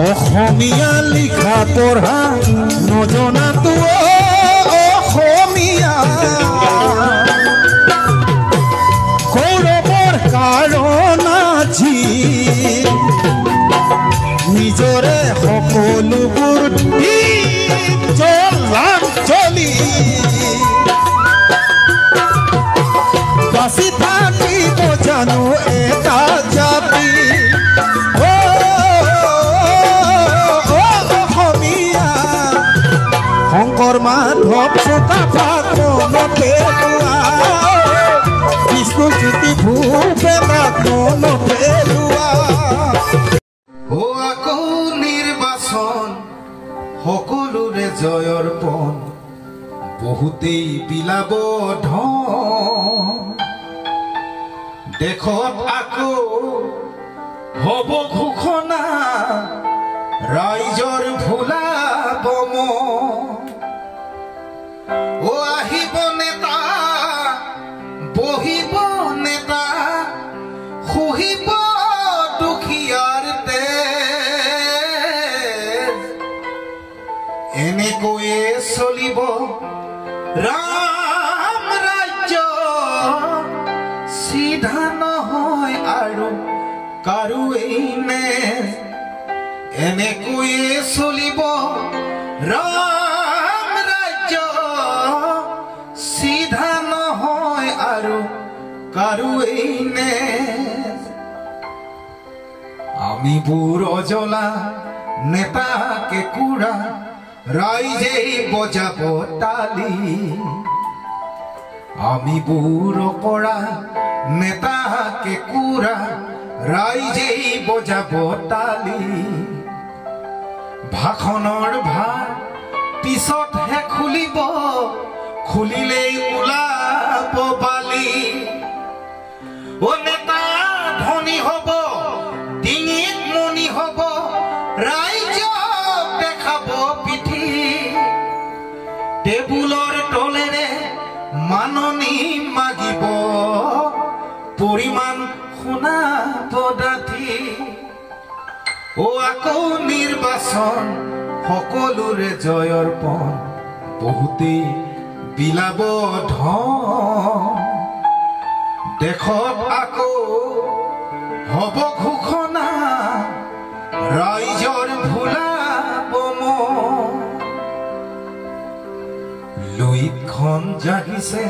অসমীয়া লিখা পঢ়া নজনাতো অসমীয়া গৌৰৱৰ কাৰণ আজি নিজৰে সকলোবোৰ চলি বাচি থাকিব জানো এটা জাতি অসমীয়া শংকৰ মাধৱ চুকাফাক মনতে লোৱা বিষ্ণু জ্যোতি ভূপেনাক মনতে লোৱা আকৌ নিৰ্বাচন সকলোৰে জয়ৰ পণ বহুতেই বিলাব ধন দেশত আকৌ হব ঘোষণা ৰাইজৰ ভুলাব ও আহিব নেতা বহিব নেতা শুহিব দুখীয়াৰ তেজ এনেকৈয়ে চলিব ৰাম ৰাজ্য সিধা নহয় আৰু কাৰোৱেই নে এনেকৈয়ে চলিব ৰাম ৰাজ্য সিধা নহয় আৰু কাৰোৱেই নে আমিবোৰ অজলা নেতাকে কুৰা ৰাইজেই বজাব তালি আমিবোৰ কৰা নেতাকে কুৰা ৰাইজেই বজাব তালি ভাষণৰ ভাৰ পিছতহে খুলিব খুলিলেই ওলাব বালি ও নেতা ধনী হব ডিঙিত মণি হব ৰাইজক দেখাব পিঠি টেবুলৰ তলেৰে মাননি মাগিব পৰিমাণ শুনাব ডাঠি ও আকৌ নিৰ্বাচন সকলোৰে জয়ৰ পণ বহুতেই বিলাব ধন দেশত আকৌ হব ঘোষণা ৰাইজৰ ভুলাব লুইতখন জাগিছে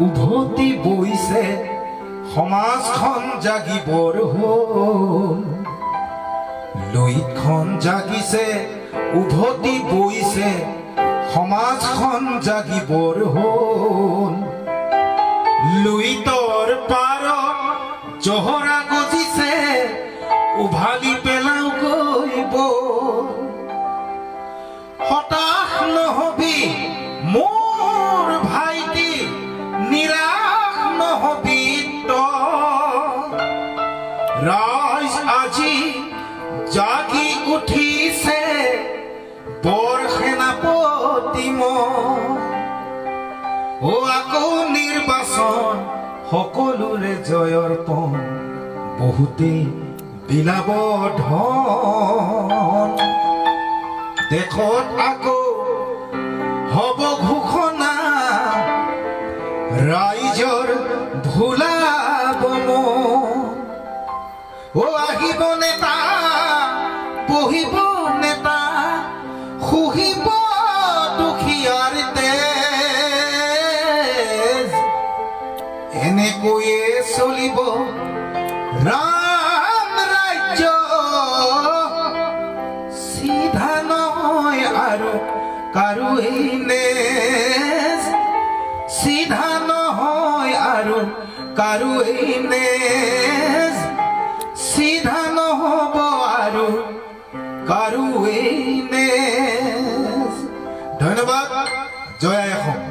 উভতি বৈছে সমাজখন জাগিবৰ হ'ল লুইতখন জাগিছে উভতি বৈছে সমাজখন জাগিবৰ হ'ল লুইতৰ পাৰত জহৰা গজিছে উভালি পেলাও গৈ হতাশ নহবি মোৰ ভাইটি নিৰাশ নহবি ৰাইজ আজি জাগি উঠিছে বৰ সেনাপতি ও আকৌ নিৰ্বাচন সকলোৰে জয়ৰ পণ বহুতেই বিলাব ধন দেশত আকৌ হব ঘোষণা ৰাইজৰ ভুলাব ও আহিব নেতা বহিব নেতা শুহিব দুখীয়াৰ তেজ এনেকৈয়ে চলিব ৰাম ৰাজ্য সিধা নহয় আৰু কাৰোৱেই নেজ সিধা নহয় আৰু কাৰোৱেই নেজ সিধা নহব আৰু কাৰোৱেই নেজ ধন্যবাদ জয় অসম।